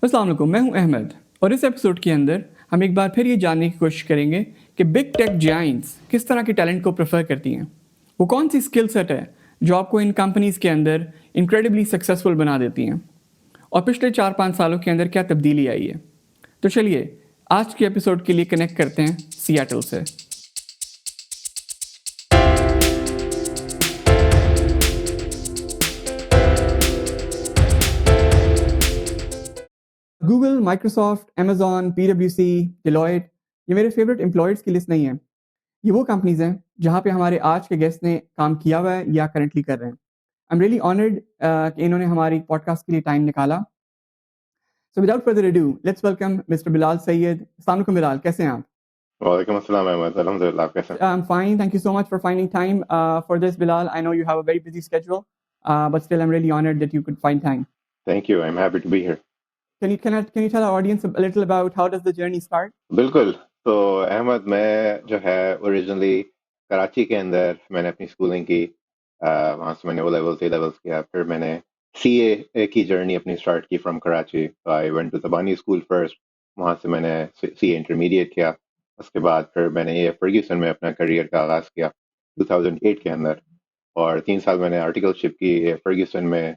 अस्सलाम वालेकुम, मैं हूं अहमद और इस एपिसोड के अंदर हम एक बार फिर ये जानने की कोशिश करेंगे कि बिग टेक जायंट्स किस तरह के टैलेंट को प्रेफर करती हैं। वो कौन सी स्किल सेट है जो आपको इन कंपनीज़ के अंदर इनक्रेडिबली सक्सेसफुल बना देती हैं और पिछले 4-5 सालों के अंदर क्या तब्दीली आई है। तो चलिए आज के एपिसोड के लिए कनेक्ट करते हैं सियाटल से। Google, Microsoft, Amazon, PwC, Deloitte ये मेरे फेवरेट एम्प्लॉयर्स की लिस्ट नहीं है। ये वो कंपनीज़ हैं जहाँ पे हमारे आज के गेस्ट ने काम किया हुआ है या करंटली कर रहे हैं। आई एम रियली ऑनर्ड कि इन्होंने हमारी पॉडकास्ट के लिए टाइम निकाला। So without further ado let's welcome mister Bilal Syed. अस्सलाम वालेकुम बिलाल, कैसे हैं आप? वालेकुम अस्सलाम अहमद, अल्हम्दुलिल्लाह, आप कैसे हैं? I'm fine. Thank you so much for finding time for this, Bilal. I know you have a very busy schedule, but still, I'm really honored that you could find time. Thank you, I'm happy to be here. Can you tell our audience a little about how does the journey start? बिल्कुल। तो अहमद, मैं जो है originally Karachi के अंदर मैंने अपनी schooling की। वहाँ से मैंने ओ लेवल्स ए लेवल्स किया, फिर मैंने CA की जर्नी अपनी स्टार्ट की फ्रॉम कराची। तो I went to Zabani school first, वहाँ से मैंने CA इंटरमीडिएट किया। उसके बाद फिर मैंने ये फर्ग्यूसन में अपना करियर का आगाज़ किया 2008 के अंदर, और 3 साल मैंने आर्टिकलशिप की फर्ग्यूसन में।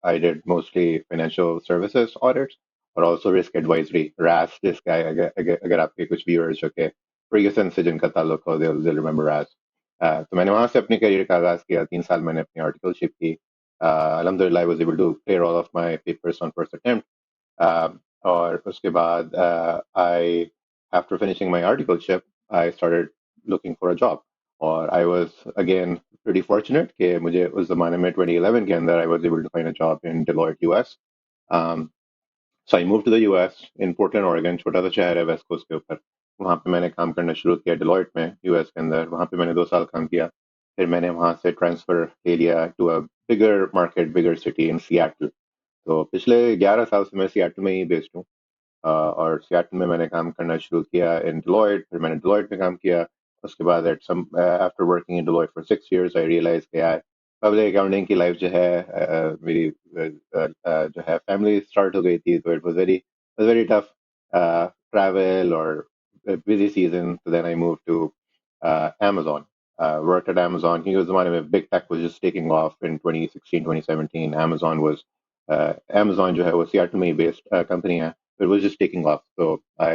I did mostly financial services audits और ऑल्सो रिस्क एडवाइजरी, रैस रिस्क। अगर आपके कुछ व्यूअर्स जो के फर्ग्यूसन से जिनका ताल्लुक हो, दे रिमेंबर रैस। तो मैंने वहाँ से अपने करियर का आगाज़ किया। 3 साल मैंने अपनी आर्टिकलशिप की। अल्हम्दुलिल्लाह I was able to clear all of my papers on first attempt. और उसके बाद I after finishing my articleship I started looking for a job. और I was again pretty fortunate कि मुझे उस ज़माने में 2011 के अंदर I was able to find a job in Deloitte US. Um, so I moved to the US in Portland, Oregon, छोटा सा शहर है वेस्ट कोस्ट के ऊपर। वहाँ पे मैंने काम करना शुरू किया डिलॉयट में, US के अंदर। वहाँ पे मैंने 2 साल काम किया। फिर मैंने वहाँ से ट्रांसफ़र ले लिया to a bigger market, bigger city in Seattle. तो पिछले 11 साल से मैं सियाटल में ही बेस्ड हूँ। और सियाटल में मैंने काम करना शुरू किया इन डिलॉयट। फिर मैंने डिलॉयट में काम किया। उसके बाद after working in Deloitte for 6 years I realise कि यार पब्लिक अकाउंटिंग की लाइफ जो है, मेरी जो है फैमिली स्टार्ट हो गई थी। तो it was very tough travel और बिजी सीजन। तो then I move to Amazon, worked at Amazon क्योंकि उस ज़माने में big tech was just taking off in 2016 2017। Amazon जो है वो सियाटल में ही बेस्ड कंपनी है। It was just taking off. So I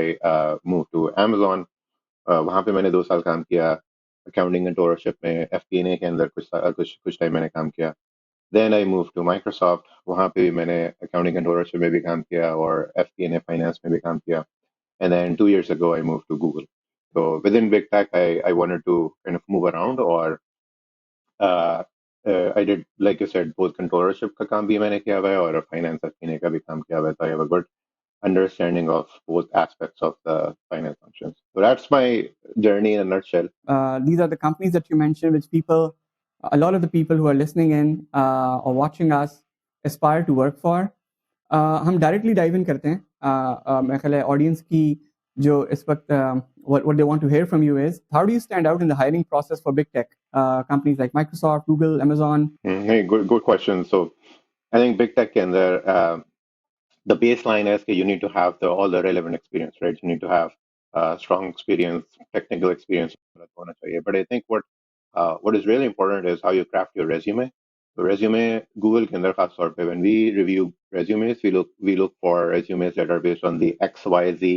moved to Amazon. वहाँ पे मैंने 2 साल काम किया अकाउंटिंग कंट्रोलरशिप में, FP&A के अंदर कुछ टाइम मैंने काम किया। Then I moved to Microsoft. वहाँ पे भी मैंने अकाउंटिंग कंट्रोलरशिप में भी काम किया और FP&A फाइनेंस में भी काम किया। And then 2 years ago I moved to Google. So within big tech, I wanted to kind of move around, or I did, like you said, both controllership का काम भी मैंने किया हुआ है और फाइनेंस FP&A का भी काम किया हुआ है। So I have a good understanding of both aspects of the finance functions. So that's my journey in a nutshell. These are the companies that you mentioned, which a lot of the people who are listening in or watching us aspire to work for. हम directly dive in करते हैं। मेरे ख्याल है audience की जो इस वक्त what they want to hear from you is how do you stand out in the hiring process for big tech companies like Microsoft, Google, Amazon? Hey, good question. So I think big tech के अंदर the baseline is that you need to have all the relevant experience, right? You need to have strong experience, technical experience होना चाहिए. But I think what is really important is how you craft your resume. So resume, Google के अंदर खास तौर पे when we review resumes, we look for resumes that are based on the XYZ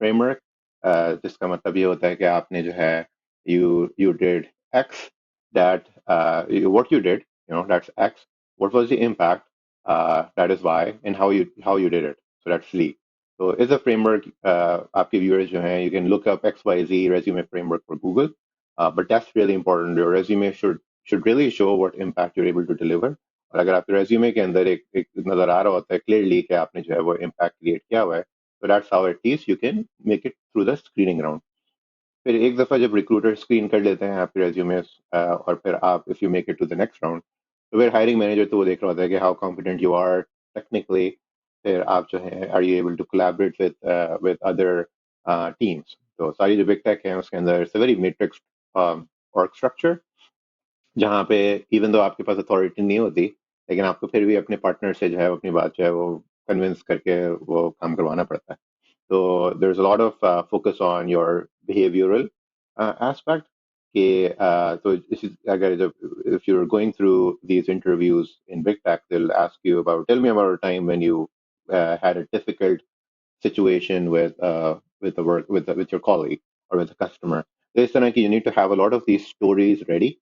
framework. जिसका मतलब ये होता है कि आपने जो है you did X, that what you did, that's X. What was the impact? That is why, and how you did it. So that's Z. So it's a framework. आपके viewers जो हैं, you can look up XYZ resume framework for Google. But that's really important. Your resume should really show what impact you're able to deliver. और अगर आपके resume के अंदर एक नजर आ रहा होता है clearly कि आपने जो है वो impact create किया हुआ है, so that's how at least you can make it through the screening round. फिर एक दफ़ा जब रिक्रूटर स्क्रीन कर लेते हैं आपके रेज्यूमेस, और फिर आप if you make it to the next round, तो फिर हायरिंग मैनेजर तो वो देख रहा होता है कि how competent you are technically. फिर आप जो है are you able to collaborate with other teams. तो सारी जो बिग टेक है उसके अंदर it's a very matrix work structure, जहाँ पे इवन दो आपके पास अथॉरिटी नहीं होती, लेकिन आपको फिर भी अपने पार्टनर से जो है अपनी बात जो है वो कन्विंस करके वो काम करवाना पड़ता है. So there's a lot of focus on your behavioral aspect. कि, so अगर if you're going through these interviews in Big Tech, they'll ask you about, tell me about a time when you had a difficult situation with the work with your colleague or with a customer. तो इस तरह की you need to have a lot of these stories ready.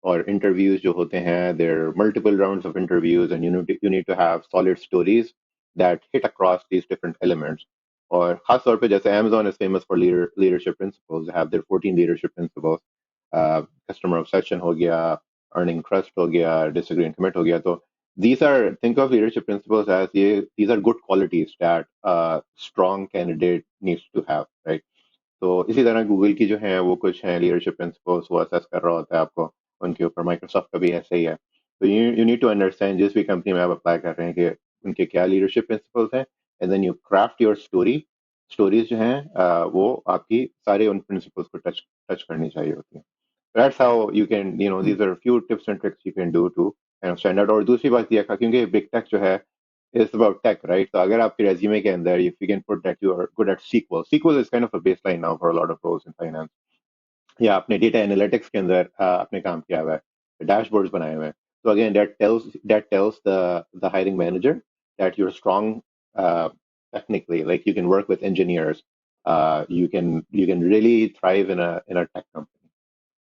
Or interviews जो होते हैं, there are multiple rounds of interviews, and you need to have solid stories that hit across these different elements. और खास तौर पे जैसे Amazon is famous for leadership principles. They have their 14 leadership principles. Customer obsession हो गया, earning trust हो गया, disagree and commit हो गया. तो these are, think of leadership principles as these are good qualities that a strong candidate needs to have, right? तो इसी तरह गूगल की जो है वो कुछ हैं लीडरशिप प्रिंसिपल्स, वो असेस कर रहा होता है आपको उनके ऊपर. माइक्रोसॉफ्ट का भी ऐसे ही है. तो यू नीड टू अंडरस्टैंड जिस भी कंपनी में आप अप्लाई कर रहे हैं कि उनके क्या लीडरशिप प्रिंसिपल्स हैं, and then you craft your stories जो हैं वो आपकी सारे उन प्रिंसिपल्स को टच टच करनी चाहिए होती हैं. That's how you can, these are a few tips and tricks you can do to stand out. और दूसरी बात यह है क्योंकि बिग टेक जो है is about tech, right? तो अगर आपके resume के अंदर if you can put that you are good at SQL is kind of a baseline now for a lot of roles in finance. या आपने डेटा एनालिटिक्स के अंदर आपने काम किया हुआ है, डैशबोर्ड्स बनाए हुए हैं. तो again that tells the hiring manager that you're strong technically, like you can work with engineers, you can really thrive in a tech company.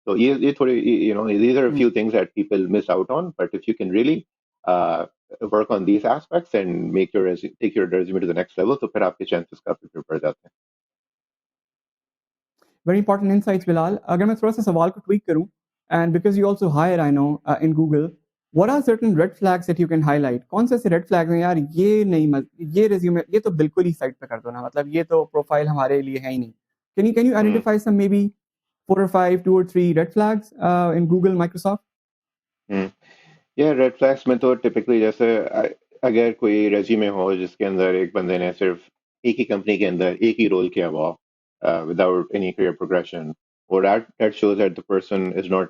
So ये थोड़ी, these are a few things that people miss out on, but if you can really uh, work on these aspects and take your resume to the next level, तो फिर आपके chances काफी फिर बढ़ जाते हैं. Very important insights, Bilal. अगर मैं थोड़ा सा सवाल को tweak करूं, and because you also hire, I know, in Google, what are certain red flags that you can highlight? कौन से ऐसे red flags हैं यार, ये नहीं, ये resume, ये तो बिल्कुल ही साइड पे कर दो ना, मतलब ये तो प्रोफाइल हमारे लिए है ही नहीं. Can you identify some maybe 4 or 5, 2 or 3 red flags in Google, Microsoft? हम्म. ये रेड फ्लैग्स में तो टिपिकली जैसे अगर कोई रेज्यूमे हो जिसके अंदर एक बंदे ने सिर्फ एक ही कंपनी के अंदर एक ही रोल किया हुआ, विदाउट एनी करियर प्रोग्रेशन, और that shows that the person is not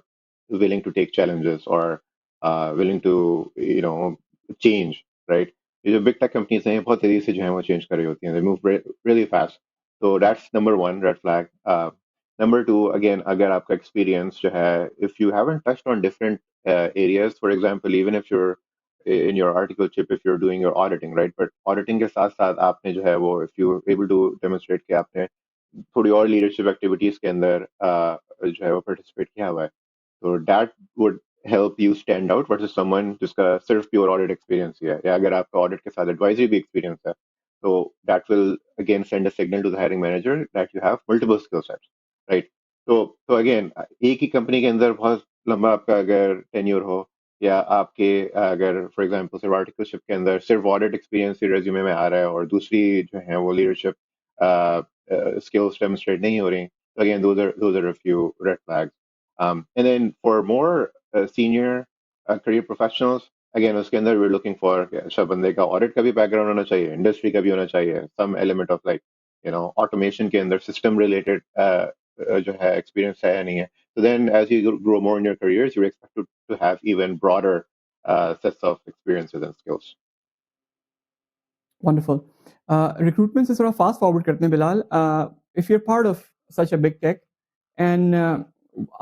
willing to take challenges or willing to change, right? ये जो बिग टेक कंपनीज हैं बहुत तेजी से जो है वो चेंज कर रही होती हैं, they move really fast. So that's number one red flag. Number two, again, अगर आपका experience जो है, if you haven't touched on different areas. For example, even if you're in your article chip, if you're doing your auditing, right? But auditing के साथ साथ आपने जो है वो, if you're able to demonstrate कि आपने थोड़ी और leadership activities के अंदर जो है वो participate किया हुआ है, so that would help you stand out versus someone जिसका सिर्फ pure audit experience ही है, या अगर आपका audit के साथ advisory भी experience है, so that will again send a signal to the hiring manager that you have multiple skill sets, right? तो again, एक ही कंपनी के अंदर बहुत लंबा आपका अगर टेन्योर हो, या आपके अगर फॉर एग्जांपल सिर्फ आर्टिकलशिप के अंदर सिर्फ ऑडिट एक्सपीरियंस ही रेज्यूमे में आ रहा है और दूसरी जो है वो लीडरशिप skills demonstrate नहीं हो रही, so again those are a few red flags. And then for more senior career professionals, again उसके अंदर we're looking for अच्छा बंदे का audit का भी background होना चाहिए, industry का भी होना चाहिए, some element of like automation के अंदर system related जो है experience है या नहीं है. So then as you grow more in your careers, you're expected to have even broader sets of experiences and skills. Wonderful. Recruitment से थोड़ा fast forward करते हैं Bilal. If you're part of such a big tech and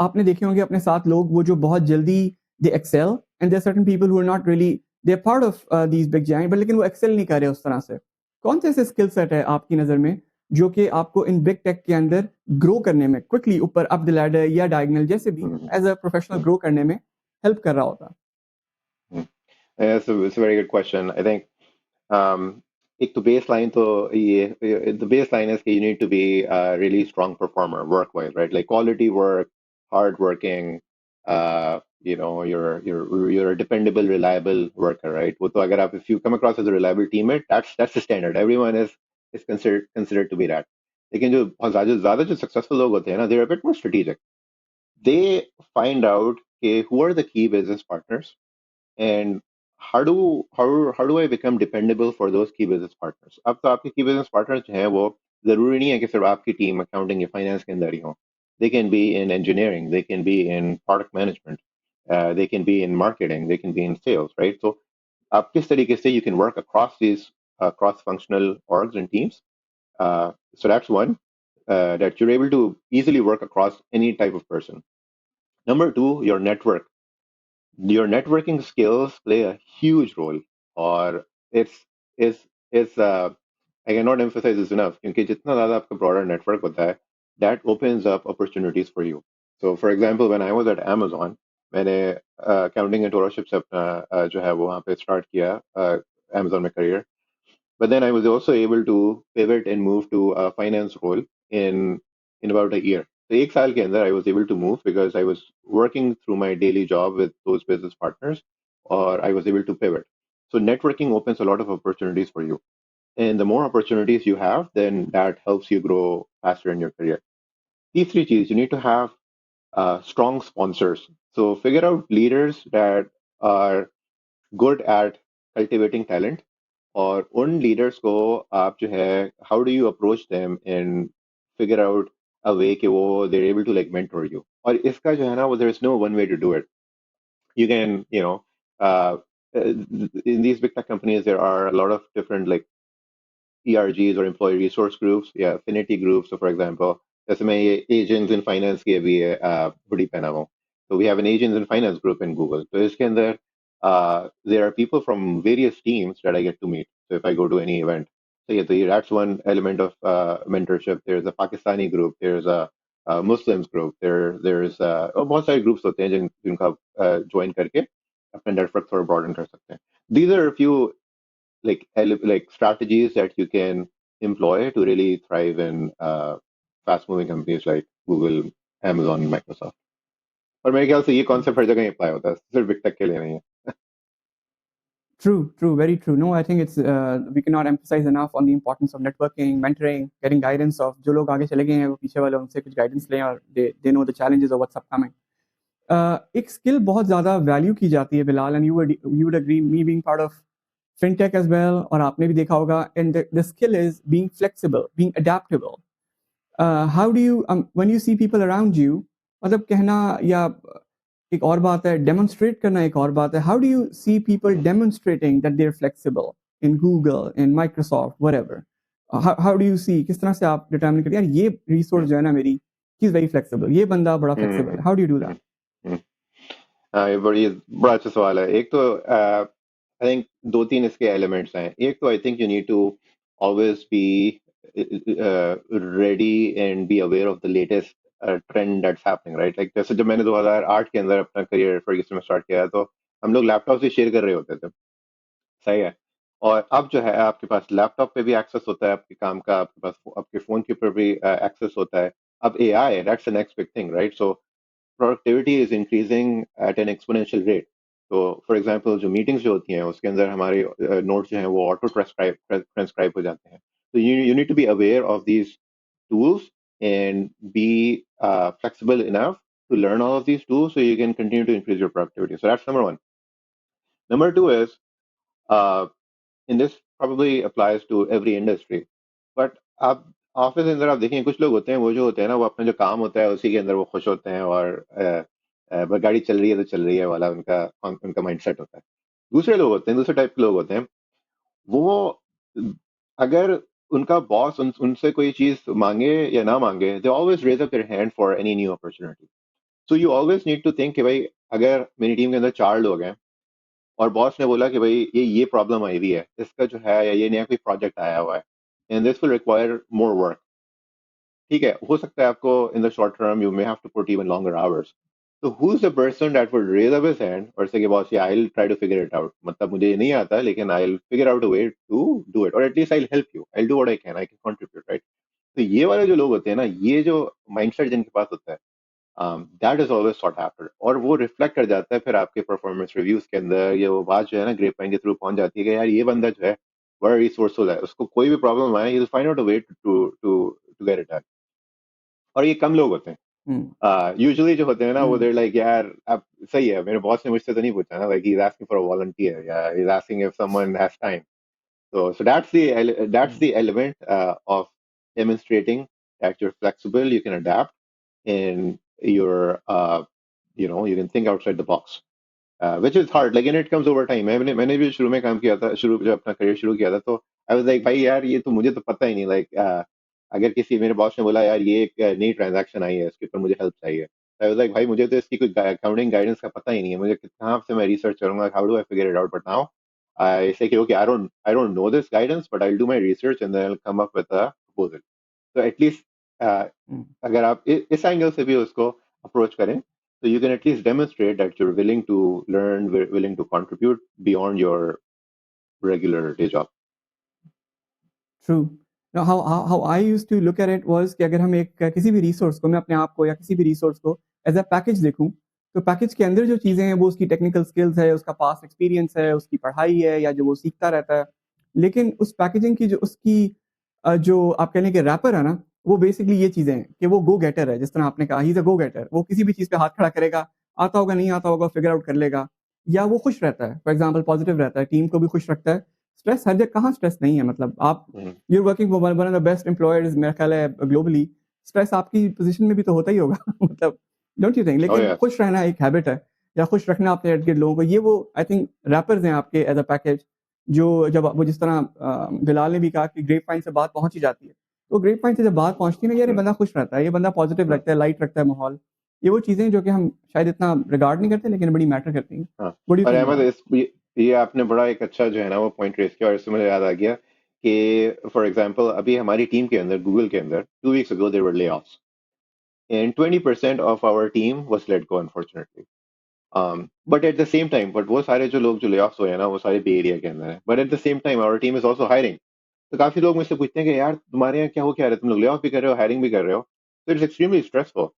आपने देखे होंगे अपने साथ लोग वो जो बहुत जल्दी they excel and there are certain people who are not really, they're part of these big giants, but लेकिन वो excel नहीं कर रहे उस तरह से. कौन से ऐसे skill set है आपकी नज़र में जो कि आपको इन big tech के अंदर grow करने में quickly ऊपर up the ladder या diagonal जैसे भी as a professional grow करने में help कर रहा होता? Yeah, it's a very good question. I think एक तो baseline तो ये the baseline is that you need to be a really strong performer work wise, right? Like quality work, hard working, you're a dependable, reliable worker, right? वो तो अगर आप, if you come across as a reliable teammate, that's the standard. Everyone is considered to be that. लेकिन जो बहुत ज़्यादा जो successful लोग होते हैं ना, they're a bit more strategic. They find out who are the key business partners, and how do I become dependable for those key business partners. अब तो आपके key business partners जो हैं वो जरूरी नहीं है कि सिर्फ आपकी टीम accounting या finance के अंदर ही हो. They can be in engineering, they can be in product management, they can be in marketing, they can be in sales, right? So आप किस तरीके से you can work across these cross functional orgs and teams. So that's one, that you're able to easily work across any type of person. Number two, your networking skills play a huge role, or it's I cannot emphasize this enough क्योंकि जितना ज़्यादा आपका broader network होता है, that opens up opportunities for you. So for example, when I was at Amazon, मैंने accounting and authorship से अपना जो है वो वहाँ पे start किया Amazon में career. But then I was also able to pivot and move to a finance role in about a year. So एक साल के अंदर I was able to move because I was working through my daily job with those business partners, or I was able to pivot. So networking opens a lot of opportunities for you. And the more opportunities you have, then that helps you grow faster in your career. तीसरी चीज, you need to have strong sponsors. So figure out leaders that are good at cultivating talent, और उन leaders को आप जो है how do you approach them and figure out a way कि वो they're able to like mentor you. और इसका जो है ना वो there is no one way to do it. You can, in these big tech companies there are a lot of different like ERGs or employee resource groups, yeah, affinity groups. So, for example, जैसे मैं ये agents in finance के अभी hoodie पहना हुआ हूँ. So we have an agents in finance group in Google. So इसके अंदर there are people from various teams that I get to meet. So if I go to any event, so that's one element of mentorship. There's a Pakistani group. There's a Muslims group. There's बहुत सारे groups होते हैं जिनको आप join करके अपना network थोड़ा broaden कर सकते हैं. These are a few like strategies that you can employ to really thrive in fast moving companies like Google, Amazon, and Microsoft. और मेरे ख्याल से ये कॉन्सेप्ट हर जगह अप्लाई होता है, सिर्फ बिग टेक के लिए नहीं है. True, true, very true. No, I think it's we cannot emphasize enough on the importance of networking, mentoring, getting guidance of जो लोग आगे चले गए हैं वो पीछे वाले उनसे कुछ guidance लें और they know the challenges of what's upcoming. एक skill बहुत ज़्यादा value की जाती है Bilal, and you would agree, me being part of fintech as well, और आपने भी देखा होगा, and the skill is being flexible, being adaptable. How do you when you see people around you, मतलब कहना या एक और बात है, demonstrate करना एक और बात है. How do you see people demonstrating that they're flexible in Google, in Microsoft, whatever? How do you see, किस तरह से आप determine करते हैं यार ये resource जो है ना मेरी, he's very flexible, ये बंदा बड़ा flexible है. How do you do that? ये बड़ा अच्छा सवाल है. एक तो आई थिंक दो तीन इसके एलिमेंट्स हैं. एक तो I think you need to always be ready and be aware of the latest trend that's happening, right. Like जैसे जब मैंने 2008 के अंदर अपना करियर फर्ग्यूसन में स्टार्ट किया तो हम लोग लैपटॉप से शेयर कर रहे होते थे, सही है. और अब जो है आपके पास लैपटॉप पे भी एक्सेस होता है आपके काम का, आपके पास आपके फोन के ऊपर भी एक्सेस होता है. अब AI, that's the next big thing, right. So productivity is increasing at an exponential rate. तो फॉर एग्जांपल जो मीटिंग्स जो होती हैं उसके अंदर हमारे नोट्स जो हैं वो ऑटो ट्रांसक्राइब हो जाते हैं. तो you need to be aware of these tools and be flexible enough to learn all of these tools so you can continue to increase your productivity. So that's number one. Number two is, uh, and this probably applies to every industry, but आप office के अंदर आप देखें कुछ लोग होते हैं, वो जो होते हैं ना वो अपना जो काम होता है उसी के अंदर वो खुश होते हैं, और बस गाड़ी चल रही है तो चल रही है वाला उनका उनका माइंडसेट होता है. दूसरे लोग होते हैं, दूसरे टाइप के लोग होते हैं, वो अगर उनका बॉस उनसे कोई चीज मांगे या ना मांगे, they always raise up their hand for any new opportunity. So you always need to think कि भाई अगर मेरी टीम के अंदर 4 लोग हैं और बॉस ने बोला कि भाई ये प्रॉब्लम आई हुई है, इसका जो है या ये नया कोई प्रोजेक्ट आया हुआ है and this will require more work. ठीक है, हो सकता है आपको in the short term you may have to put even longer hours. तो who is the person that would raise up his hand और से कि बॉस ये I will try to figure it out, मतलब मुझे ये नहीं आता लेकिन I will figure out a way to do it, और at least I will help you, I will do what I can contribute, right. तो ये वाले जो लोग होते हैं ना, ये जो माइंडसेट जिनके पास होता है, that is always sought after, और वो रिफ्लेक्ट कर जाता है फिर आपके परफॉर्मेंस रिव्यूज के अंदर. ये वो बात जो है ना ग्रेप पाइन के थ्रू पहुंच जाती है कि यार ये बंदा जो है बड़ा रिसोर्सफुल है, उसको कोई भी प्रॉब्लम आए he will find out a way to to to get it done. और ये कम लोग होते हैं. यूजुअली जो होते हैं ना वो देर लाइक यार अब सही है, मेरे बॉस ने मुझसे तो नहीं पूछा ना, like he is asking for a volunteer या he is asking if someone has time. So that's the element of demonstrating that you're flexible, you can adapt, and you're you can think outside the box. which is hard, लेकिन it comes over time. मैंने भी शुरू में काम किया था, शुरू जब अपना करियर शुरू किया था, तो I was like भाई यार ये तो मुझे तो पता ही नहीं, अगर किसी मेरे बॉस ने बोला यार ये एक नई ट्रांजैक्शन आई है, इसके ऊपर मुझे हेल्प चाहिए, I was like भाई मुझे तो इसकी कोई अकाउंटिंग गाइडेंस का पता ही नहीं है, मुझे कहाँ से मैं रिसर्च करूंगा, how do I figure it out, but now I say कि okay, I don't know this guidance, but I'll do my research and then I'll come up with a proposal. So at least हम्म, अगर आप इस angle से भी उसको approach करें, so you can at least demonstrate that you're willing to learn, willing to contribute beyond your regular day job. True. Now, how I used to look at it was कि अगर हम एक किसी भी रिसोर्स को, मैं अपने आप को या किसी भी रिसोर्स को एज अ पैकेज देखूं, तो पैकेज के अंदर जो चीज़ें हैं वो उसकी टेक्निकल स्किल्स है, उसका पास्ट एक्सपीरियंस है, उसकी पढ़ाई है या जो वो सीखता रहता है। लेकिन उस पैकेजिंग की जो उसकी जो आप कह लें कि रैपर है ना, वो बेसिकली ये चीज़ें हैं कि वो गो गेटर है, जिस तरह आपने कहा ही इज़ अ गो गेटर। वो किसी भी चीज़ पे हाथ खड़ा करेगा, आता होगा नहीं आता होगा फिगर आउट कर लेगा, या वो खुश रहता है, फॉर एग्जाम्पल पॉजिटिव रहता है, टीम को भी खुश रखता है। स्ट्रेस हर जगह, कहाँ स्ट्रेस नहीं है, मतलब आप Mhm. You working for one of the best employers मेरा ख्याल है ग्लोबली, स्ट्रेस आपकी पोजीशन में भी तो होता ही होगा मतलब डोंट यू थिंक? Oh लेकिन yes. खुश रहना एक हैबिट है, या खुश रखना अपने इर्द गिर्द लोगों को, ये वो आई थिंक रैपर्स हैं आपके एज अ पैकेज। जो जब वो जिस तरह बिलाल ने भी कहा कि ग्रेप फाइन से बात पहुंच ही जाती है, तो ग्रेप फाइन से जब बात पहुंचती है ना, यार ये Mhm. बंदा खुश रहता है, ये बंदा पॉजिटिव Mhm. रखता है, लाइट रखता है माहौल। ये वो चीज़ें जो कि हम शायद इतना रिगार्ड नहीं करते, लेकिन बड़ी मैटर करती हैं। हाँ, व्हाट डू यू और थिंक अहमद अबाउट इट? ये आपने बड़ा एक अच्छा जो है ना वो पॉइंट रेस किया, और इससे मुझे याद आ गया कि फॉर एग्जांपल अभी हमारी टीम के अंदर, गूगल के अंदर, 2 weeks ago there were layoffs and 20% of our team was let go, unfortunately. But at the same time, but वो सारे जो लोग जो layoffs हुए हैं ना, वो सारे बे एरिया के अंदर हैं, but at the same time our team is also hiring. तो काफी लोग मुझसे पूछते हैं कि यार तुम्हारे यहाँ क्या हो, क्या रहा है, तुम लोग ले ऑफ भी कर रहे हो, हायरिंग भी कर रहे हो, तो it's extremely stressful.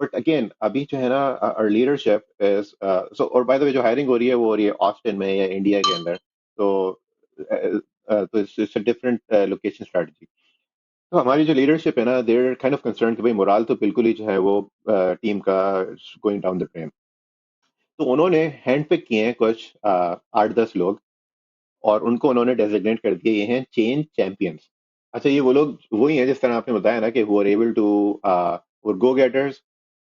But again अभी जो है ना, our leadership is so, और बाय द वे जो हायरिंग हो रही है वो हो रही है ऑस्टिन में या इंडिया के अंदर, तो it's a different location strategy. तो हमारी जो लीडरशिप है ना, देर काइंड ऑफ कंसर्न कि भाई मोराल तो बिल्कुल ही जो है वो टीम का गोइंग डाउन द ड्रेन। तो उन्होंने हैंड पिक किए हैं कुछ 8-10 लोग, और उनको उन्होंने डेजिग्नेट कर दिया, ये हैं चेंज चैंपियंस। अच्छा, ये वो लोग वही हैं जिस तरह आपने बताया ना कि हु आर एबल टू, वो go getters,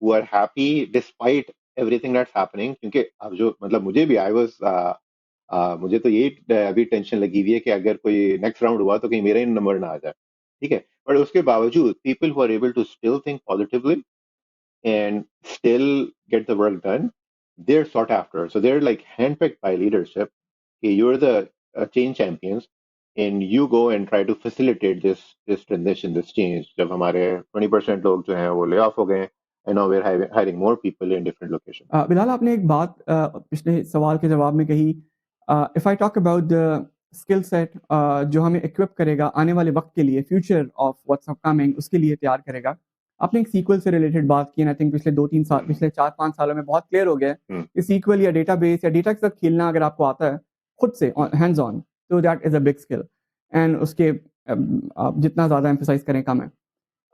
who are happy despite everything that's happening, क्योंकि अब जो मतलब मुझे भी आई वाज, मुझे तो यही अभी टेंशन लगी हुई है कि अगर कोई नेक्स्ट राउंड हुआ तो कहीं मेरा ही नंबर ना आ जाए, ठीक है। पर उसके बावजूद people who are able to still think positively and still get the work done, they're sought after. So they're like handpicked by leadership. Okay, you're the change champions, and you go and try to facilitate this transition, this change. जब हमारे 20% लोग जो हैं वो lay off हो गए हैं, and now we're hiring more people in different locations. Bilal, आपने एक बात पिछले सवाल के जवाब में कही, if I talk about the skill set जो हमें इक्विप करेगा आने वाले वक्त के लिए, फ्यूचर ऑफ व्हाट्स अपकमिंग, उसके लिए तैयार करेगा। आपने एक सीक्वल से रिलेटेड बात की, आई थिंक पिछले 2-3 साल, पिछले 4-5 सालों में बहुत क्लियर हो गया है Hmm. कि सीक्वल या डेटाबेस या डेटा के साथ खेलना अगर आपको आता है खुद से हैंड्स ऑन, तो that is a big skill. And उसके आप जितना ज़्यादा एम्फोसाइज करें कम है।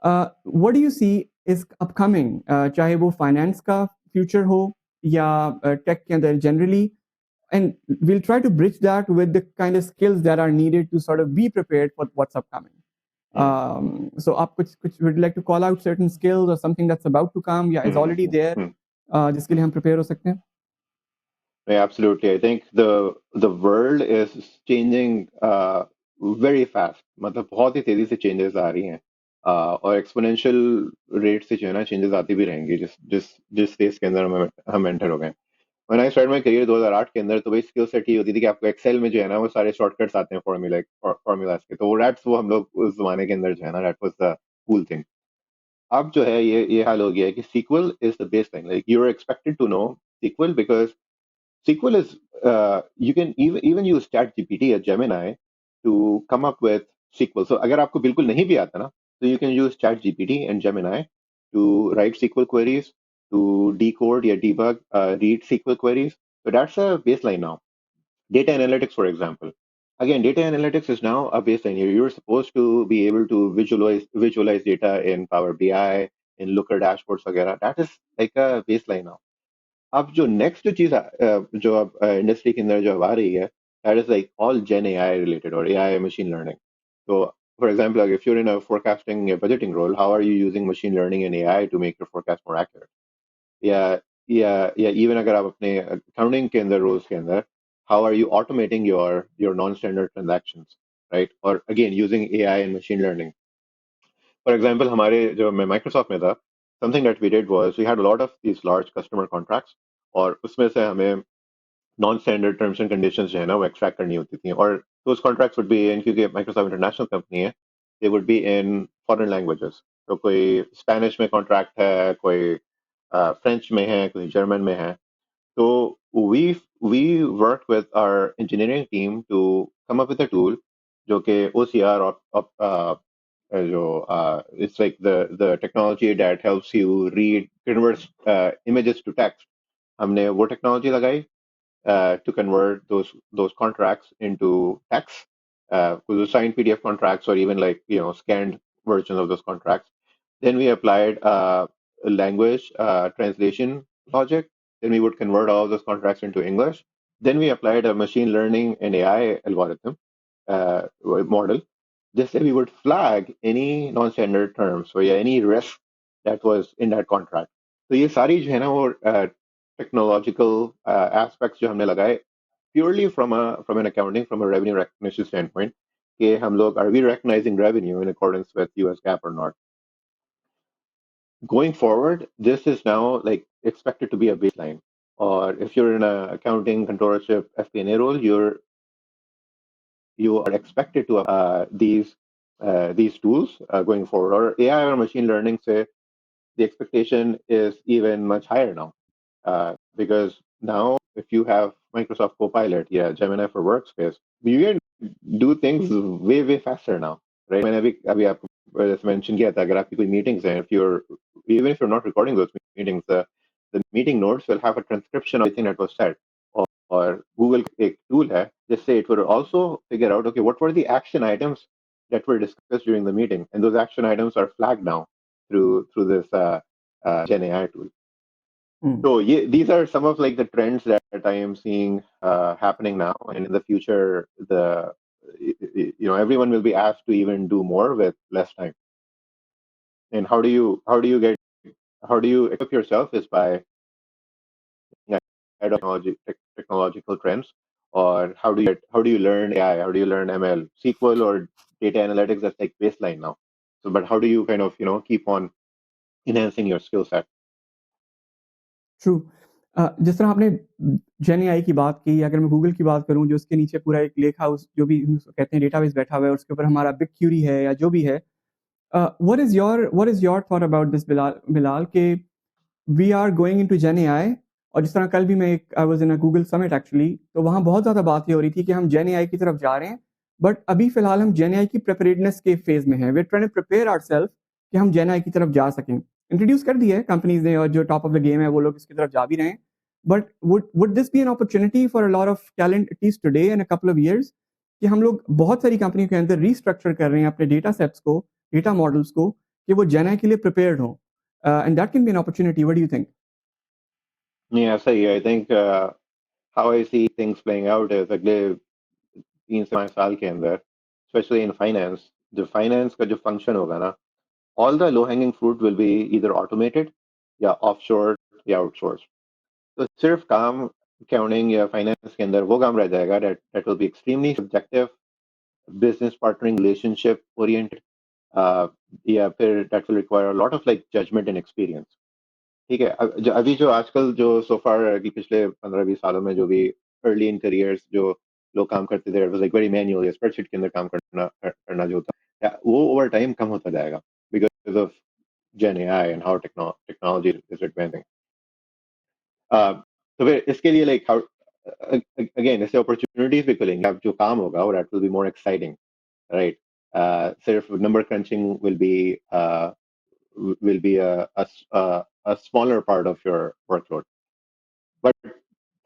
What do you see is upcoming, चाहे वो फाइनेंस का फ्यूचर हो या टेक के अंदर generally, and we'll try to bridge that with the kind of skills that are needed to sort of be prepared for what's upcoming. Hmm. So आप कुछ would you like to call out certain skills or something that's about to come या is Hmm. already Hmm. there, Hmm. जिसके लिए हम prepare हो सकते हैं? Yeah, absolutely. I think the world is changing very fast. मतलब बहुत ही तेजी से चेंजेस आ रही हैं, और एक्सपोनेंशियल रेट से जो है ना चेंजेस आती भी रहेंगी, जिस जिस जिस फेस के अंदर हम एंटर हो गए। When I start my career 2008 के अंदर, तो भाई स्किल सेट ही होती थी कि आपको एक्सेल में जो है ना वो सारे शॉर्टकट्स आते हैं फॉर्मूलाज के, तो वो हम लोग उस जमाने के अंदर जो है ना, that was the cool thing. अब जो है ये हाल हो गया है कि SQL is the base thing, like you are expected to know SQL, because SQL is, you can even use ChatGPT or Gemini to come up with SQL. So अगर आपको बिल्कुल नहीं भी आता ना, so you can use ChatGPT and Gemini to write SQL queries, to decode या debug, read SQL queries. So that's a baseline now. Data analytics, for example. Again, data analytics is now a baseline. You're supposed to be able to visualize data in Power BI, in Looker dashboards वगैरह. That is like a baseline now. अब जो next जो चीज जो अब industry के अंदर जो अब आ रही है, that is like all gen AI related और एआई मशीन लर्निंग। तो for example, if you're in a forecasting, a budgeting role, how are you using machine learning and AI to make your forecast more accurate? Yeah, या even अगर आप अपने accounting के अंदर roles के अंदर, how are you automating your non standard transactions, right? और again using AI and machine learning. For example, हमारे जो मैं माइक्रोसॉफ्ट में था, something that we did was we had a lot of these large customer contracts, और उसमें से हमें non standard terms and conditions जो है ना वो एक्सट्रैक्ट करनी होती थी, और those contracts would be in, क्योंकि माइक्रोसॉफ्ट इंटरनेशनल कंपनी है, they would be in foreign languages. तो कोई स्पेनिश में कॉन्ट्रैक्ट है, कोई फ्रेंच में है, कोई जर्मन में है। तो we worked with our engineering team to come up with a tool जो कि OCR of जो it's like the technology that helps you read converts images to text। हमने वो टेक्नोलॉजी लगाई to convert those contracts into text, with signed PDF contracts or even like scanned versions of those contracts. Then we applied a language translation logic. Then we would convert all of those contracts into English. Then we applied a machine learning and AI algorithm model. Just say we would flag any non-standard terms or any risk that was in that contract. तो ये सारी जो है ना वो technological aspects जो हमने लगाए purely from an accounting, from a revenue recognition standpoint, कि हम लोग are we recognising revenue in accordance with US GAAP और not. Going forward, this is now like expected to be a baseline. Or if you're in a accounting, controllership, FP&A role, you are expected to these tools going forward. Or AI or machine learning, say the expectation is even much higher now, because now if you have Microsoft Copilot, yeah, Gemini for Workspace, you can do things way faster now, right? मैंने अभी आपको जैसे mention किया था, अगर आपकी कोई meetings हैं, if you're even if you're not recording those meetings, the meeting notes will have a transcription of everything that was said. और Google एक tool है जिससे it will also figure out, okay, what were the action items that were discussed during the meeting, and those action items are flagged now through this GenAI tool. Hmm. So these are some of like the trends that I am seeing happening now, and in the future, everyone will be asked to even do more with less time. And how do you equip yourself is by ahead of technological trends, or how do you learn AI, how do you learn ML, SQL or data analytics? That's like baseline now. So, but how do you kind of keep on enhancing your skill set? True. जिस तरह आपने जेन AI की बात की, अगर मैं Google की बात करूँ, जो उसके नीचे पूरा एक लेक हाउस जो भी कहते हैं डेटाबेस बैठा हुआ है, उसके ऊपर हमारा बिग क्यूरी है या जो भी है। What is your thought about this Bilal के we are going into gen AI? और जिस तरह कल भी मैं I was in a Google summit actually, तो वहाँ बहुत ज़्यादा बात ये हो रही थी कि हम जेन एआई की तरफ जा रहे हैं, बट अभी फिलहाल हम जेन एआई की प्रिपरेडनेस के फेज में हैं। We are trying to prepare ourselves कि हम जेन एआई की तरफ जा सकें। इंट्रोड्यूस कर दिया है कंपनीज ने, और जो टॉप ऑफ द गेम है वो लोग इसकी तरफ जा भी रहे हैं। But would this be an opportunity for a lot of talent at least today and a couple of years, कि हम लोग बहुत सारी कंपनियों के अंदर रीस्ट्रक्चर कर रहे हैं अपने डेटा सेट्स को, डेटा मॉडल्स को, कि वो जेन एआई के लिए प्रिपेयर्ड हों, and that can be an opportunity. What do you think? Yeah, so yeah, I think how I see things playing out is अगले 3 से 5 साल के अंदर, especially in finance, जो finance का जो function होगा ना, all the low hanging fruit will be either automated या offshore या outsourced. तो सिर्फ काम accounting या finance के अंदर वो काम रह जाएगा that will be extremely subjective, business partnering, relationship oriented, या फिर that will require a lot of like judgment and experience. ठीक है, अभी जो आजकल जो सो फार कि पिछले 15-20 सालों में जो भी अर्ली इन करियर्स जो लोग काम करते थे, was like very manual, spreadsheet के अंदर काम करना जो था, वो ओवर टाइम कम होता जाएगा because of gen AI and how technology is advancing. तो फिर इसके लिए लाइक हाउ अगेन इससे अपॉर्चुनिटीज भी खुलेंगे, अब जो काम होगा और that will be more exciting, right? सिर्फ number crunching will be a smaller part of your workload. But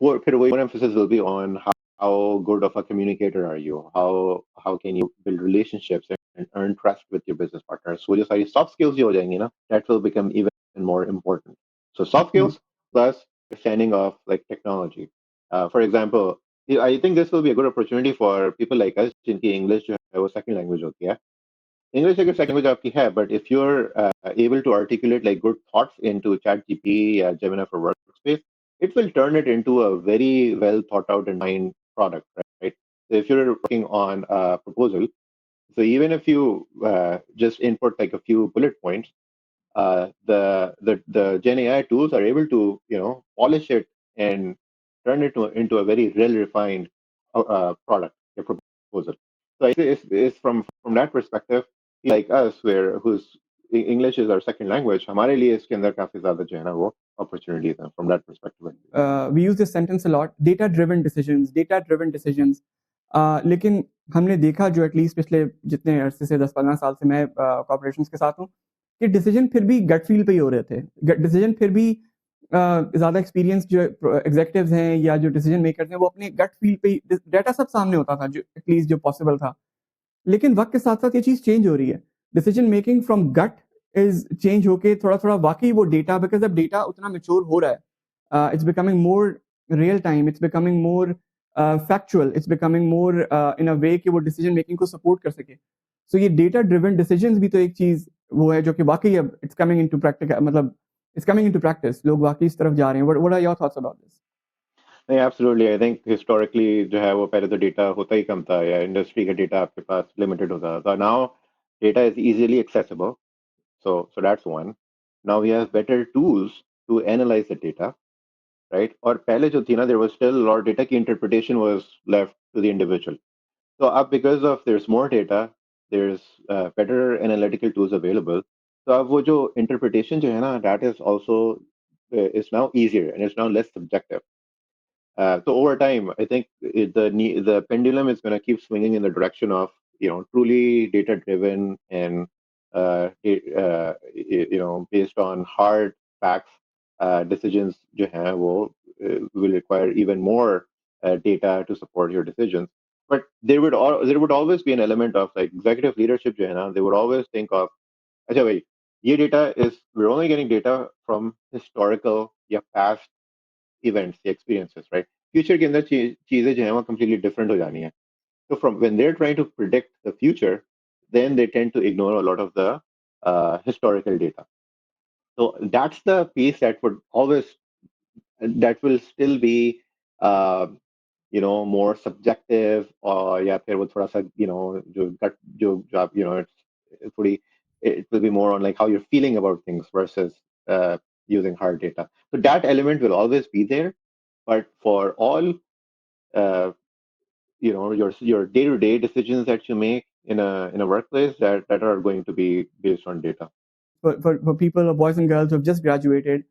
more emphasis will be on how good of a communicator are you? How can you build relationships and earn trust with your business partners? So just soft skills jo ho jayenge na, that will become even more important. So soft skills plus understanding of like technology. For example, I think this will be a good opportunity for people like us जिनकी English जो है वो second language होती है, English अगर second language आपकी है, but if you're able to articulate like good thoughts into ChatGPT या Gemini for Workspace, it will turn it into a very well thought out and mind product, right? So if you're working on a proposal, so even if you just input like a few bullet points, the Gen AI tools are able to polish it and turn it into a very well refined product, a proposal. So I think it's from that perspective, like us, where whose English is our second language, हमारे लिए इसके अंदर काफी ज्यादा जो है ना वो opportunities हैं from that perspective. We use this sentence a lot, data driven decisions, data driven decisions. लेकिन हमने देखा जो एटलीस्ट पिछले जितने अरसे से 10-15 साल से मैं कॉर्पोरेशंस के साथ हूँ कि डिसीजन फिर भी गट फील पे ही हो रहे थे। डिसीजन फिर भी ज़्यादा एक्सपीरियंस जो एग्जीक्यूटिव्स हैं या जो डिसीजन मेकर्स हैं वो अपने गट फील पे ही, डाटा सब सामने होता था जो एटलीस्ट जो पॉसिबल था। लेकिन वक्त के साथ साथ ये चीज़ चेंज हो रही है। Decision making from gut is change होके थोड़ा थोड़ा वाकई वो डेटा, बिकॉज अब डेटा उतना मेच्योर हो रहा है, it's becoming more real time, it's becoming more factual, it's becoming more in a way कि वो डिसीजन मेकिंग को सपोर्ट कर सके। सो ये डेटा ड्रिवन डिसीजन भी तो एक चीज़ वो है जो कि वाकई अब इट्स कमिंग इनटू प्रैक्टिकल, मतलब इट्स कमिंग इनटू प्रैक्टिस, लोग वाकई इस तरफ जा रहे हैं। What are your thoughts about this? नहीं, एब्सोल्युटली आई थिंक हिस्टोरिकली जो है वो पहले तो डेटा होता ही कम था या इंडस्ट्री का डेटा आपके पास लिमिटेड होता था. Now data is easily accessible. So that's one. Now we have better tools to analyze the data, right? Or पहले जो थी ना, there was still a lot of data की interpretation was left to the individual. So अब because of there's more data, there's better analytical tools available. So अब वो जो interpretation जो है ना, that is also is now easier and it's now less subjective. So over time, I think the pendulum is going to keep swinging in the direction of truly data driven and based on hard facts decisions जो हैं वो will require even more data to support your decisions. But there would always be an element of like executive leadership जो है ना, they would always think of अच्छा भाई, ये data is we're only getting data from historical या past events, the experiences, right? Future के अंदर चीजें जो है वो completely different हो जानी है. So from when they're trying to predict the future, then they tend to ignore a lot of the historical data. So that's the piece that would always that will still be uh, more subjective or या फिर वो थोड़ा सा जो gut जो आप it's थोड़ी it will be more on like how you're feeling about things versus using hard data. So that element will always be there, but for all uh, your day-to-day decisions that you make in a workplace that are going to be based on data. For people or boys and girls who have just graduated,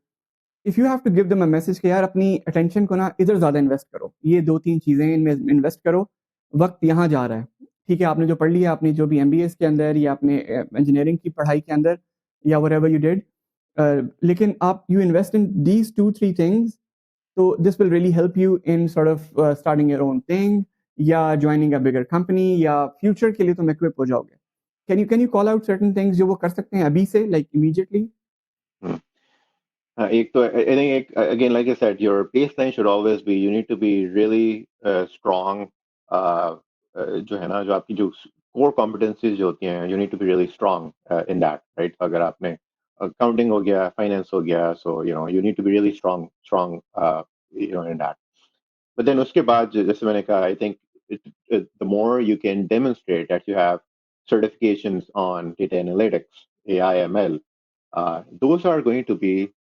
if you have to give them a message कि यार अपनी attention को ना इधर ज़्यादा invest करो, ये 2-3 चीज़ें इनमें इन्वेस्ट करो, वक्त यहाँ जा रहा है। ठीक है, आपने जो पढ़ लिया, आपने जो भी एमबीएस के अंदर या अपने इंजीनियरिंग की पढ़ाई के अंदर या व्हाटएवर यू डिड, लेकिन आप you invest in these 2-3 things, तो this will really help you in sort of starting your own thing या ज्वाइनिंग अ बिगर कंपनी या फ्यूचर के लिए तुम इक्विप हो जाओगे। Can you call out certain things जो वो कर सकते हैं अभी से, लाइक इमीडिएटली? Hmm. एक तो I think again like I said, your baseline should always be you need to be really strong. जो है ना, जो आपकी जो core competencies जो होती हैं, you need to be really strong in that, right? अगर आपने accounting हो गया, finance हो गया, so you need to be really strong in that. But then उसके बाद जैसे मैंने कहा, I think the more you can demonstrate that you have certifications on data analytics, AI, ML, those are going to be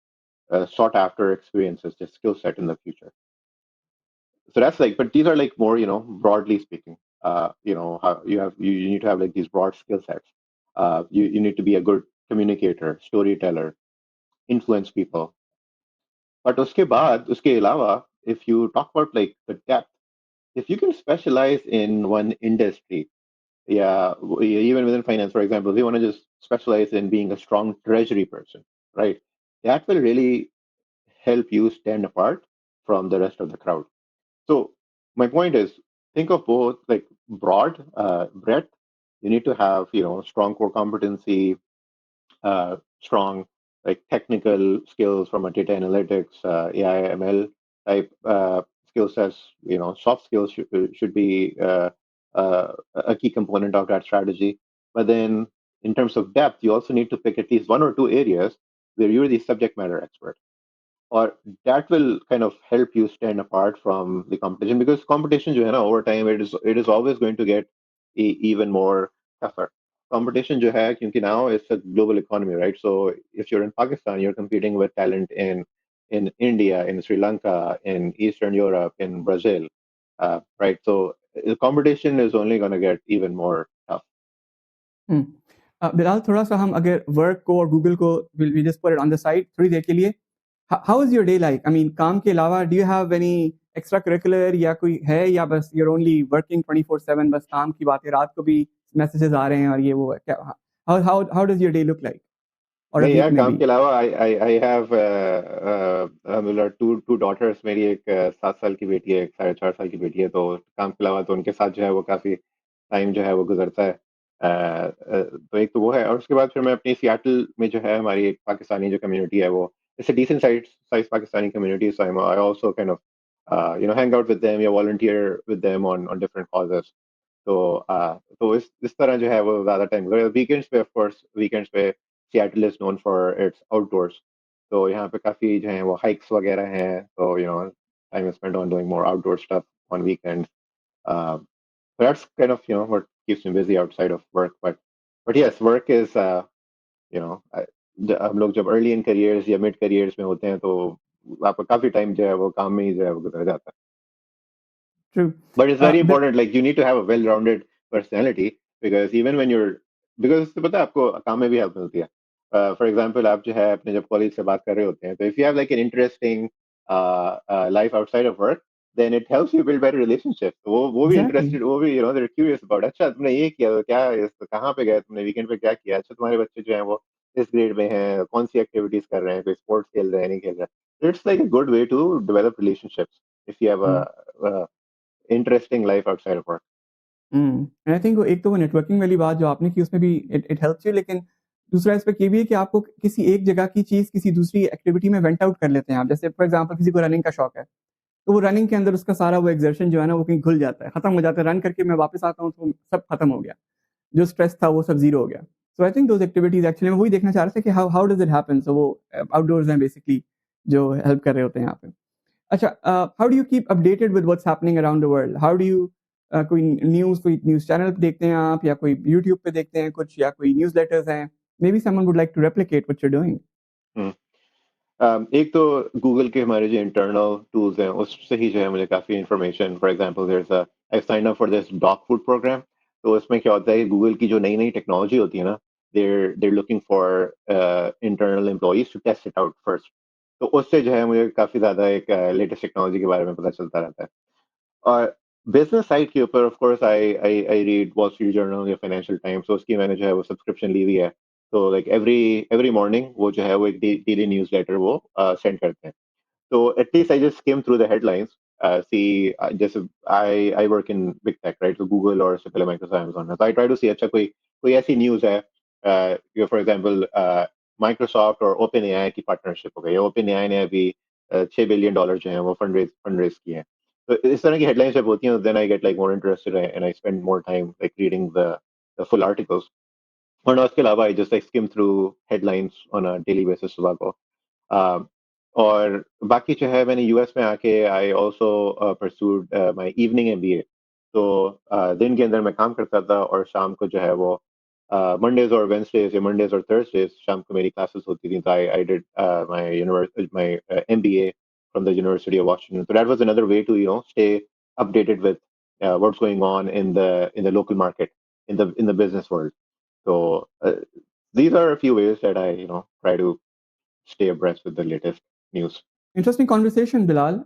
sought after experiences, the skill set in the future. So that's like, but these are like more, broadly speaking, how you need to have like these broad skill sets. You need to be a good communicator, storyteller, influence people. But उसके बाद, उसके अलावा, if you talk about like the depth, if you can specialize in one industry, yeah, even within finance, for example, if you want to just specialize in being a strong treasury person, right? That will really help you stand apart from the rest of the crowd. So my point is, think of both like broad breadth. You need to have strong core competency, strong like technical skills from a data analytics, AI, ML type skill sets. Soft skills should be a key component of that strategy. But then in terms of depth, you also need to pick at least one or two areas where you're the subject matter expert, or that will kind of help you stand apart from the competition, because competition जो है ना, over time it is always going to get even more tougher. Competition जो है, क्योंकि now it's a global economy, right? So if you're in Pakistan, you're competing with talent in India, in Sri Lanka, in Eastern Europe, in Brazil, right? So the competition is only going to get even more tough. Bilal, थोड़ा सा हम अगर work को और Google को will just put it on the side थोड़ी देर के लिए. How is your day like? I mean, काम के अलावा do you have any extra curricular या कोई है, या बस यूर ओनली वर्किंग 24/7, बस काम की बातें, रात को भी मैसेजेस आ रहे हैं और ये वो है क्या? How how how does your day look like, और अ नहीं वीक यार, में काम भी? के अलावा आई हैव मतलब टू टू डॉटर्स. मेरी एक 7 साल की बेटी है, एक 4.5 साल की बेटी है. तो काम के अलावा तो उनके साथ जो है वो काफी टाइम जो है वो गुजरता है. तो एक तो वो है, और उसके बाद फिर मैं अपनी सियाटल में जो है हमारी एक पाकिस्तानी जो कम्युनिटी है, वो it's a decent size Pakistani community. So I also kind of hang out with them या volunteer with them on different causes. तो इस तरह जो है वो ज़्यादा टाइम, वीकेंड्स पे ऑफ कोर्स, वीकेंड्स पे Seattle is known for its outdoors. तो यहाँ पे काफ़ी जो है वो हाइक्स वगैरह हैं, तो time is spent on doing more outdoor stuff on weekends. So that's kind of what keeps me busy outside of work. But yes, work is you know I- हम लोग जब अर्ली इन करियर्स या mid careers में होते हैं, तो आपका काफी टाइम जो है वो काम में ही जो है वो गुजर जाता है. True. But it's very important. Like you need to have a well-rounded personality, because even when you're, because उससे पता है आपको काम में भी हेल्प मिलती है. For example, आप जो है अपने जब कॉलेज से बात कर रहे होते हैं, तो if you have like an interesting life outside of work, then it helps you build better relationships. वो भी एग्जैक्टली. interested, वो भी they're curious about, अच्छा तुमने ये किया, तो क्या कहाँ पे गए तुमने, वीकेंड पे क्या किया, अच्छा तुम्हारे बच्चे जो हैं वो इस ग्रेड में हैं, कौन सी एक्टिविटीज कर रहे हैं, कोई स्पोर्ट्स खेल रहे हैं नहीं खेल रहे हैं. It's like a good way to develop relationships if you have a interesting life outside of work. And I think वो एक तो वो नेटवर्किंग वाली बात जो आपने की, उसमें भी इट इट हेल्प्स यू, लेकिन दूसरा एस्पेक्ट ये भी है कि आपको किसी एक जगह की चीज़ किसी दूसरी एक्टिविटी में वेंट आउट कर लेते हैं आप. जैसे फॉर एग्जांपल किसी को रनिंग का शौक है, तो वो रनिंग के अंदर उसका सारा वो एक्सर्शन जो है ना वो कहीं घुल जाता है, खत्म हो जाता है. रन करके मैं वापस आता हूँ तो सब खत्म हो गया, जो स्ट्रेस था वो सब जीरो हो गया. So I think those activities, actually मैं वही देखना चाह रहा था कि how how does it happen. So वो आउटडोर्स हैं बेसिकली जो हेल्प कर रहे होते हैं यहाँ पे. अच्छा, how do you keep updated with what's happening around the world? How do you, कोई न्यूज़ चैनल पे देखते हैं आप, या कोई यूट्यूब पे देखते हैं कुछ, या कोई न्यूज़लेटर्स हैं? Maybe someone would like to replicate what you are doing. Hmm. एक तो गूगल के हमारे जो इंटरनल टूल्स हैं उससे ही जो है मुझे काफ़ी information. For example there is a, I sign up for this dog food program. तो इसमें क्या होता है कि गूगल की जो नई नई टेक्नोलॉजी होती है ना, they're looking for internal employees to test it out first. तो उससे जो है मुझे काफ़ी ज़्यादा एक लेटेस्ट टेक्नोलॉजी के बारे में पता चलता रहता है. और बिजनेस साइट के ऊपर of course I read wall street journal या फाइनेंशियल टाइम्स. तो उसकी मैंने जो है वो सब्सक्रिप्शन ली हुई है. तो लाइक एवरी एवरी मॉर्निंग वो जो है वो एक डेली न्यूज़ लेटर वो सेंड करते हैं. So at least I just skim through the headlines. Just I work in big tech, right? So Google और उससे पहले Microsoft, Amazon है. So I try to see अच्छा कोई ऐसी न्यूज़ है, for example Microsoft और OpenAI की पार्टनरशिप हो गई है. OpenAI ने अभी $6 बिलियन जो है वो फंड रेज किए हैं. तो इस तरह की हेडलाइंस जब होती हैं, then I get like more interested and I spend more time like reading the full articles. और उसके अलावा I just like skim through headlines on a daily basis सुबह को. Uh, और बाकी जो है मैंने यूएस में आके I also pursued my evening MBA. तो दिन के अंदर मैं काम करता था, और शाम को जो है वो मंडेज और वेंसडेज या मंडेज और थर्सडेज शाम को मेरी क्लासेस होती थी. तो I did my MBA from the University of Washington. तो that was another way to stay updated with what's going on in the local market, in the business world. So these are a few ways that I try to stay abreast with the latest news. Interesting conversation, Bilal.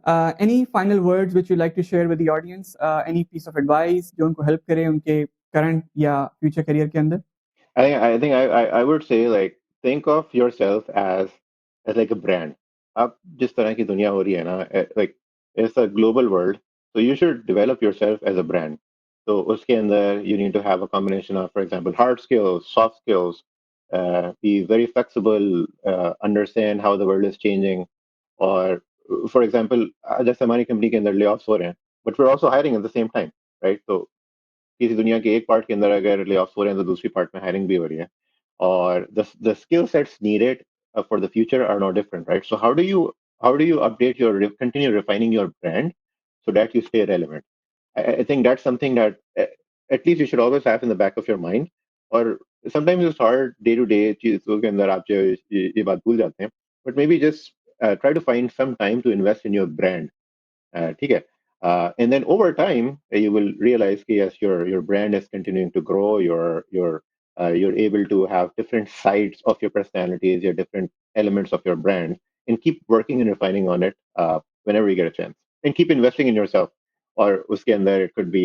Any final words which you'd like to share with the audience? Any piece of advice जो उनको help करे उनके current या future career के अंदर? I think I would say, like, think of yourself as like a brand. अब जिस तरह की दुनिया हो रही है ना, like it's a global world, so you should develop yourself as a brand. So उसके अंदर you need to have a combination of, for example, hard skills, soft skills, be very flexible, understand how the world is changing. और for example, जैसे हमारी company के अंदर layoffs हो रहे हैं, but we're also hiring at the same time, right? So किसी दुनिया के एक पार्ट के अंदर अगर ले ऑफ हो रहे हैं, तो दूसरी पार्ट में हायरिंग भी हो रही है. or the skill sets needed for the future are no different, right? So how do you update continue refining your brand so that you stay relevant? I think that's something that at least you should always have in the back of your mind. और sometimes it's hard day to day चीजों के अंदर आप जो ये बात भूल जाते हैं, but maybe just try to find some time to invest in your brand. ठीक है. And then over time you will realize that yes, your brand is continuing to grow. You're able to have different sides of your personalities, your different elements of your brand, and keep working and refining on it whenever you get a chance, and keep investing in yourself. Or उसके अंदर it could be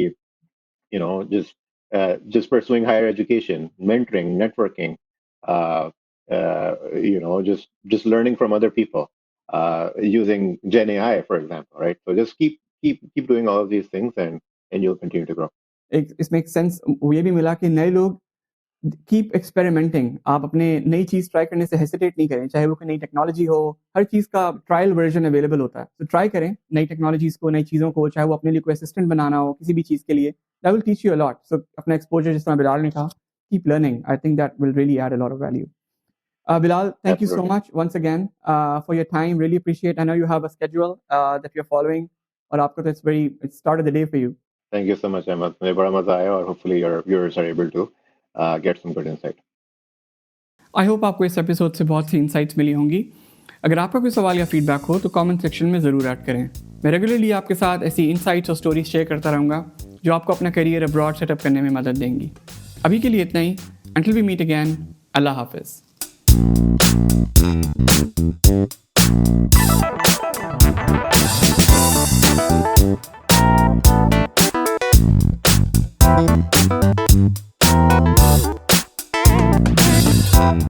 just pursuing higher education, mentoring, networking, uh, just learning from other people, using Gen AI, for example, right? So just keep doing all of these things, and you'll continue to grow. एक इसमें एक sense ये भी मिला कि नए लोग keep experimenting, आप अपने नई चीज़ ट्राई करने से हेसिटेट नहीं करें, चाहे वो कोई नई टेक्नोलॉजी हो, हर चीज़ का ट्रायल वर्जन अवेलेबल होता है, तो ट्राई करें नई टेक्नोलॉजीज़ को, नई चीज़ों को, चाहे वो अपने लिए कोई असिस्टेंट बनाना हो किसी भी चीज़ के लिए, that will teach you a lot. So अपना एक्सपोजर जिस तरह बिलाल ने कहा, keep learning, I think that will really add a lot of value. Bilal, thank you so Absolutely. much once again for your time. Really appreciate. I know you have a schedule that you're following, और आपको तो it's start of the day for you. Thank you so much, Ahmed. मुझे बड़ा मजा आया, और hopefully your viewers are able to get some good insight. I hope आपको इस एपिसोड से बहुत सी इंसाइट्स मिली होंगी। अगर आपका कोई सवाल या फीडबैक हो तो कमेंट सेक्शन में ज़रूर ऐड करें। मैं रेगुलरली आपके साथ ऐसी इंसाइट्स और स्टोरीज शेयर करता रहूँगा जो आपको अपना करियर अब्रॉड सेटअप करने में मदद देंगी। अभी के लिए इतना ही। अंटिल वी मीट अगैन, अल्लाह हाफिज़।